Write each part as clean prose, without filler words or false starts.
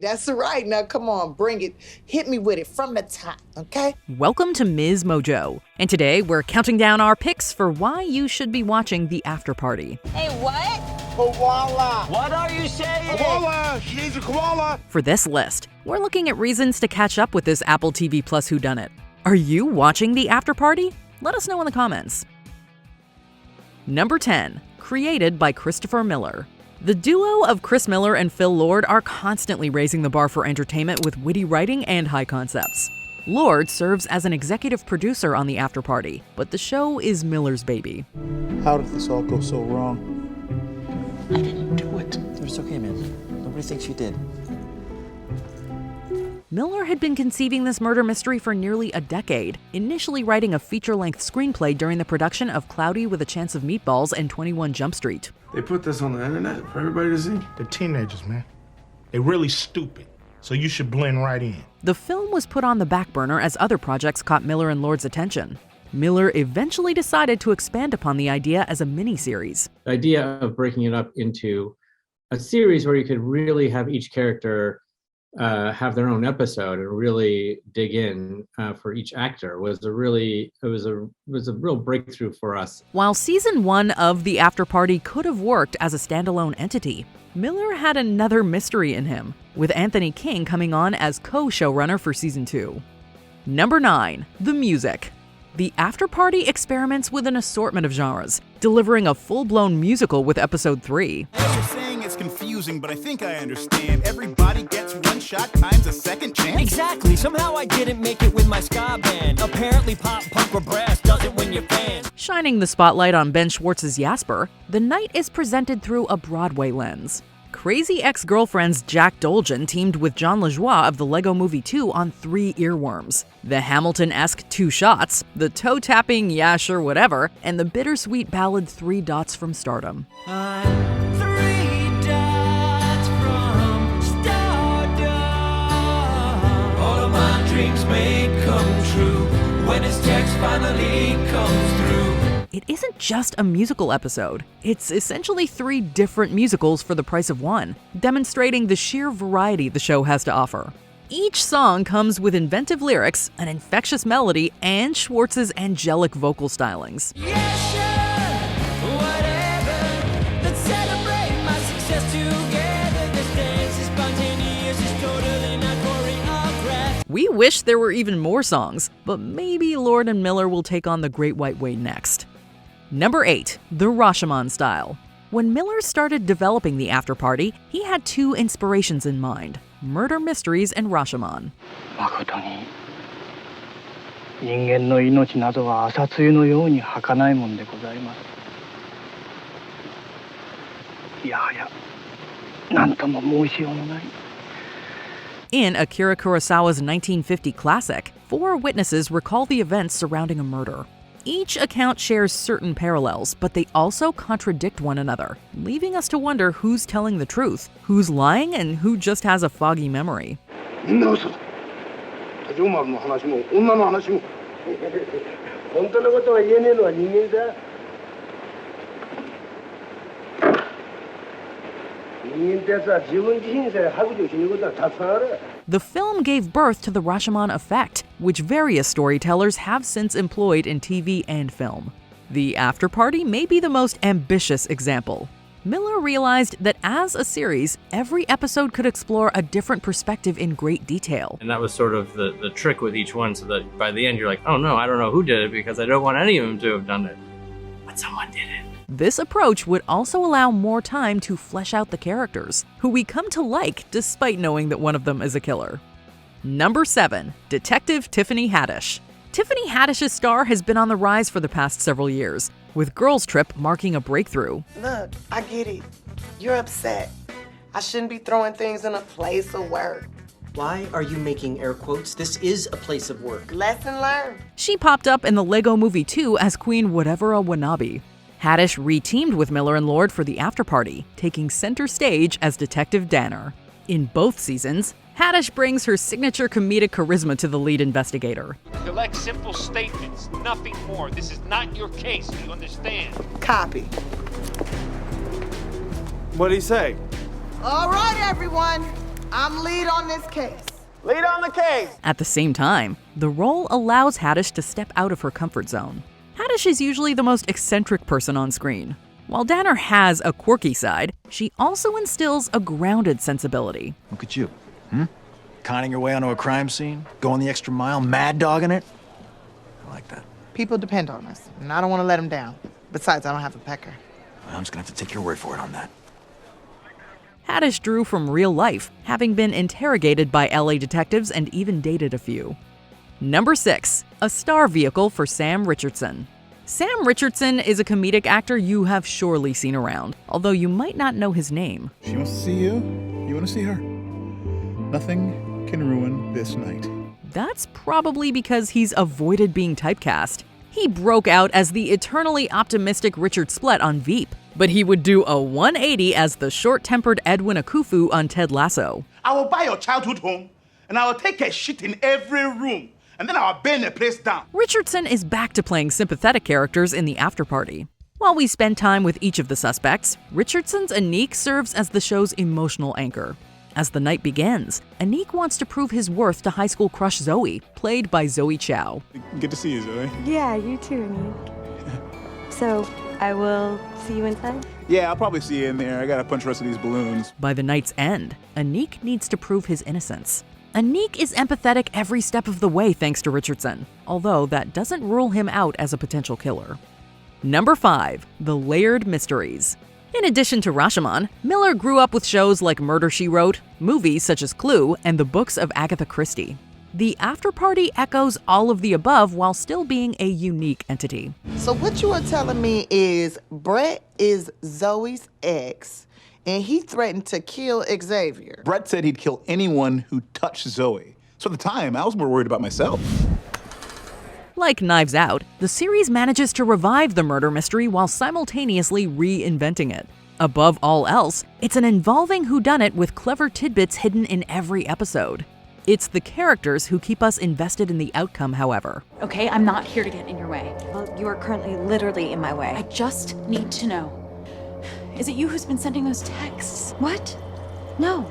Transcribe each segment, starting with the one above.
That's right. Now, come on, bring it. Hit me with it from the top, okay? Welcome to MsMojo, and today we're counting down our picks for why you should be watching The Afterparty. Hey, what? Koala. What are you saying? Koala. She needs a koala. For this list, we're looking at reasons to catch up with this Apple TV Plus whodunit. Are you watching The Afterparty? Let us know in the comments. Number 10, created by Christopher Miller. The duo of Chris Miller and Phil Lord are constantly raising the bar for entertainment with witty writing and high concepts. Lord serves as an executive producer on The Afterparty, but the show is Miller's baby. How did this all go so wrong? I didn't do it. It's okay, man. Nobody thinks you did. Miller had been conceiving this murder mystery for nearly a decade, initially writing a feature-length screenplay during the production of Cloudy with a Chance of Meatballs and 21 Jump Street. They put this on the internet for everybody to see? They're teenagers, man. They're really stupid, so you should blend right in. The film was put on the back burner as other projects caught Miller and Lord's attention. Miller eventually decided to expand upon the idea as a miniseries. The idea of breaking it up into a series where you could really have each character have their own episode and really dig in for each actor was a real breakthrough for us. While season 1 of The Afterparty could have worked as a standalone entity, Miller had another mystery in him, with Anthony King coming on as co-showrunner for season 2. Number 9, the music. The Afterparty experiments with an assortment of genres, delivering a full-blown musical with episode 3. As you're saying, it's confusing, but I think I understand. Everybody gets one shot times a second chance. Exactly. Somehow I didn't make it with my ska band. Apparently pop, punk, or brass doesn't win your fans. Shining the spotlight on Ben Schwartz's Jasper, the night is presented through a Broadway lens. Crazy ex-girlfriends Jack Dolgen teamed with John LaJoie of the Lego Movie 2 on 3 earworms. The Hamilton-esque 2 Shots, the toe-tapping Yeah Sure Whatever, and the bittersweet ballad 3 Dots from Stardom. I'm 3 dots from stardom. All of my dreams may come true when his text finally comes through. It isn't just a musical episode. It's essentially 3 different musicals for the price of one, demonstrating the sheer variety the show has to offer. Each song comes with inventive lyrics, an infectious melody, and Schwartz's angelic vocal stylings. Yeah, sure, whatever. Let's celebrate my success together. This dance is spontaneous, it's totally not choreographed. We wish there were even more songs, but maybe Lord and Miller will take on the Great White Way next. Number 8, the RASHOMON style. When Miller started developing The Afterparty, he had 2 inspirations in mind: murder mysteries and RASHOMON. 誠に人間の命などは朝露のように儚いもんでございます。いやはや、なんとも申しようのない。 In Akira Kurosawa's 1950 classic, 4 witnesses recall the events surrounding a murder. Each account shares certain parallels, but they also contradict one another, leaving us to wonder who's telling the truth, who's lying, and who just has a foggy memory. みんな嘘だ。多条丸の話も女の話も。本当のことは言えねえのは人間だ。人間ってやつは自分自身さえ白状しねえことはたくさんある。 The film gave birth to the RASHOMON effect, which various storytellers have since employed in TV and film. The Afterparty may be the most ambitious example. Miller realized that as a series, every episode could explore a different perspective in great detail. And that was sort of the trick with each one, so that by the end you're like, oh no, I don't know who did it because I don't want any of them to have done it. But someone did it. This approach would also allow more time to flesh out the characters, who we come to like despite knowing that one of them is a killer. Number 7, Detective Tiffany Haddish. Tiffany Haddish's star has been on the rise for the past several years, with Girls Trip marking a breakthrough. Look, I get it. You're upset. I shouldn't be throwing things in a place of work. Why are you making air quotes? This is a place of work. Lesson learned. She popped up in the Lego Movie 2 as Queen Whatever a Wanabe. Haddish re-teamed with Miller and Lord for The Afterparty, taking center stage as Detective Danner. In both seasons, Haddish brings her signature comedic charisma to the lead investigator. Collect simple statements, nothing more. This is not your case, do you understand? Copy. What'd he say? All right, everyone. I'm lead on this case. Lead on the case. At the same time, the role allows Haddish to step out of her comfort zone. Haddish is usually the most eccentric person on screen. While Danner has a quirky side, she also instills a grounded sensibility. Look at you, conning your way onto a crime scene, going the extra mile, mad dogging it. I like that. People depend on us, and I don't want to let them down. Besides, I don't have a pecker. I'm just gonna have to take your word for it on that. Haddish drew from real life, having been interrogated by LA detectives and even dated a few. Number 6, a star vehicle for Sam Richardson. Sam Richardson is a comedic actor you have surely seen around, although you might not know his name. She wants to see you. You want to see her. Nothing can ruin this night. That's probably because he's avoided being typecast. He broke out as the eternally optimistic Richard Splett on Veep, but he would do a 180 as the short-tempered Edwin Akufu on Ted Lasso. I will buy your childhood home, and I will take a shit in every room, and then I'll burn the place down. Richardson is back to playing sympathetic characters in the Afterparty. While we spend time with each of the suspects, Richardson's Anik serves as the show's emotional anchor. As the night begins, Anik wants to prove his worth to high school crush Zoe, played by Zoe Chow. Good to see you, Zoe. Yeah, you too, Anik. So, I will see you inside? Yeah, I'll probably see you in there. I gotta punch the rest of these balloons. By the night's end, Anik needs to prove his innocence. Anik is empathetic every step of the way thanks to Richardson, although that doesn't rule him out as a potential killer. Number 5, the layered mysteries. In addition to Rashomon, Miller grew up with shows like Murder, She Wrote, movies such as Clue, and the books of Agatha Christie. The Afterparty echoes all of the above while still being a unique entity. So what you are telling me is Brett is Zoe's ex, and he threatened to kill Xavier. Brett said he'd kill anyone who touched Zoe. So at the time, I was more worried about myself. Like Knives Out, the series manages to revive the murder mystery while simultaneously reinventing it. Above all else, it's an involving whodunit with clever tidbits hidden in every episode. It's the characters who keep us invested in the outcome, however. Okay, I'm not here to get in your way. Well, you are currently literally in my way. I just need to know. Is it you who's been sending those texts? What? No.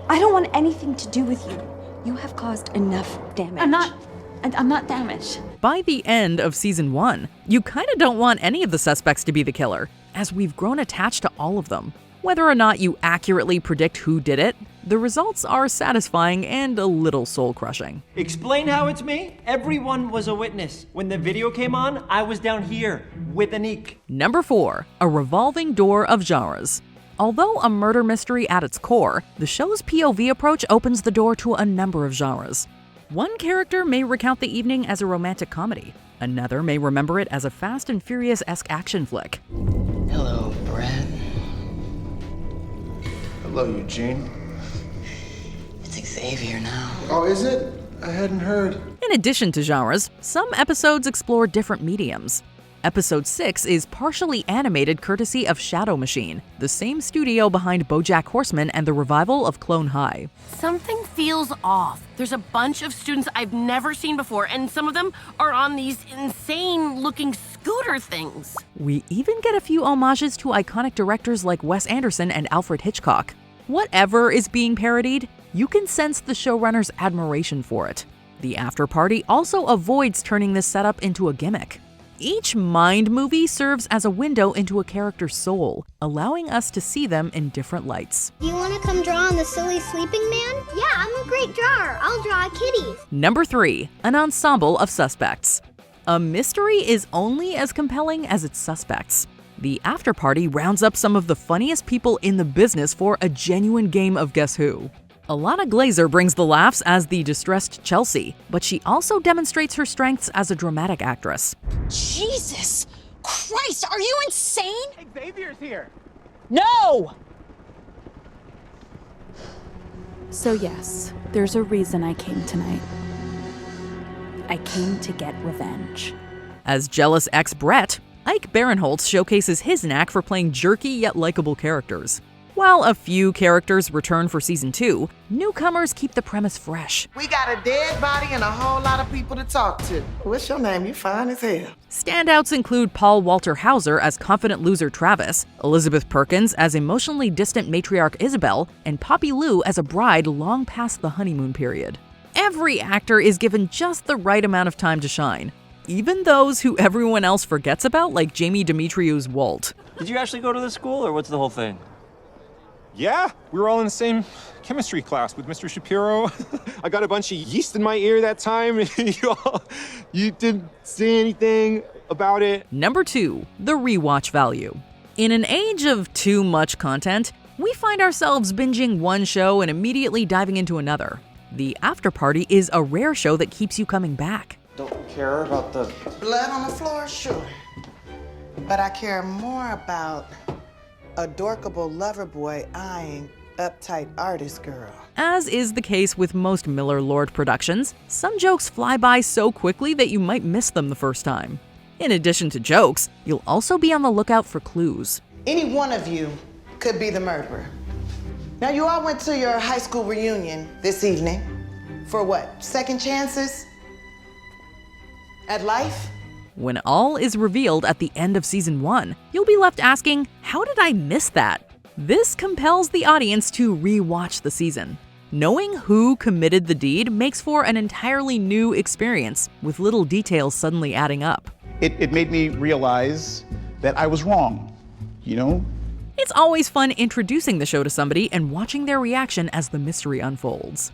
I don't want anything to do with you. You have caused enough damage. I'm not damaged. By the end of season 1, you kinda don't want any of the suspects to be the killer, as we've grown attached to all of them. Whether or not you accurately predict who did it, the results are satisfying and a little soul-crushing. Explain how it's me? Everyone was a witness. When the video came on, I was down here with Anik. Number 4, a revolving door of genres. Although a murder mystery at its core, the show's POV approach opens the door to a number of genres. One character may recount the evening as a romantic comedy. Another may remember it as a Fast and Furious-esque action flick. Hello, Brett. Hello, Eugene. It's Xavier now. Oh, is it? I hadn't heard. In addition to genres, some episodes explore different mediums. Episode 6 is partially animated courtesy of Shadow Machine, the same studio behind BoJack Horseman and the revival of Clone High. Something feels off. There's a bunch of students I've never seen before, and some of them are on these insane-looking scooter things. We even get a few homages to iconic directors like Wes Anderson and Alfred Hitchcock. Whatever is being parodied, you can sense the showrunner's admiration for it. The Afterparty also avoids turning this setup into a gimmick. Each Mind movie serves as a window into a character's soul, allowing us to see them in different lights. You want to come draw on the silly sleeping man? Yeah, I'm a great drawer. I'll draw kitties. Number 3, an ensemble of suspects. A mystery is only as compelling as its suspects. The Afterparty rounds up some of the funniest people in the business for a genuine game of Guess Who. Alana Glazer brings the laughs as the distressed Chelsea, but she also demonstrates her strengths as a dramatic actress. Jesus Christ, are you insane? Xavier's here. No! So yes, there's a reason I came tonight. I came to get revenge. As jealous ex-Brett, Ike Barinholtz showcases his knack for playing jerky yet likable characters. While a few characters return for season 2, newcomers keep the premise fresh. We got a dead body and a whole lot of people to talk to. What's your name? You fine as hell. Standouts include Paul Walter Hauser as confident loser Travis, Elizabeth Perkins as emotionally distant matriarch Isabel, and Poppy Lou as a bride long past the honeymoon period. Every actor is given just the right amount of time to shine, even those who everyone else forgets about, like Jamie Demetriou's Walt. Did you actually go to this school, or what's the whole thing? Yeah, we were all in the same chemistry class with Mr. Shapiro. I got a bunch of yeast in my ear that time. You didn't say anything about it. Number 2, the rewatch value. In an age of too much content, we find ourselves binging one show and immediately diving into another. The Afterparty is a rare show that keeps you coming back. Don't care about the blood on the floor, sure. But I care more about a dorkable lover boy eyeing uptight artist girl. As is the case with most Miller Lord productions, some jokes fly by so quickly that you might miss them the first time. In addition to jokes, you'll also be on the lookout for clues. Any one of you could be the murderer. Now, you all went to your high school reunion this evening for what, second chances at life? When all is revealed at the end of season 1, you'll be left asking, how did I miss that? This compels the audience to re-watch the season. Knowing who committed the deed makes for an entirely new experience, with little details suddenly adding up. It made me realize that I was wrong, you know? It's always fun introducing the show to somebody and watching their reaction as the mystery unfolds.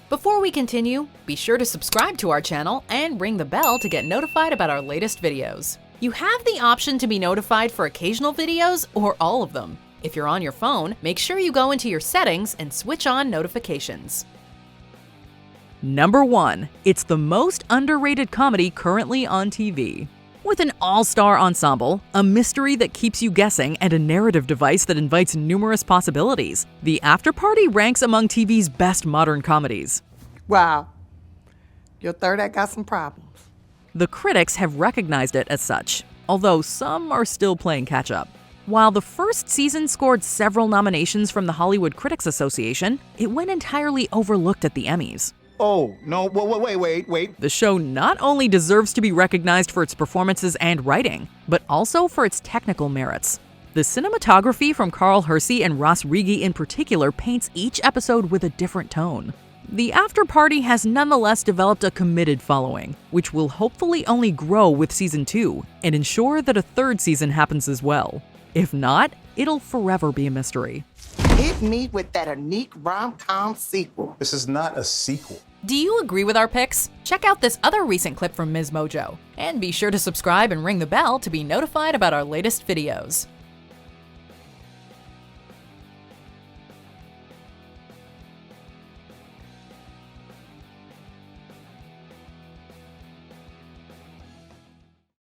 Before we continue, be sure to subscribe to our channel and ring the bell to get notified about our latest videos. You have the option to be notified for occasional videos or all of them. If you're on your phone, make sure you go into your settings and switch on notifications. Number 1, it's the most underrated comedy currently on TV. With an all-star ensemble, a mystery that keeps you guessing, and a narrative device that invites numerous possibilities, The Afterparty ranks among TV's best modern comedies. Wow. Your third act got some problems. The critics have recognized it as such, although some are still playing catch-up. While the first season scored several nominations from the Hollywood Critics Association, it went entirely overlooked at the Emmys. Oh, no, wait. The show not only deserves to be recognized for its performances and writing, but also for its technical merits. The cinematography from Carl Hersey and Ross Regie in particular paints each episode with a different tone. The Afterparty has nonetheless developed a committed following, which will hopefully only grow with season 2 and ensure that a third season happens as well. If not, it'll forever be a mystery. Hit me with that unique rom-com sequel. This is not a sequel. Do you agree with our picks? Check out this other recent clip from MsMojo, and be sure to subscribe and ring the bell to be notified about our latest videos.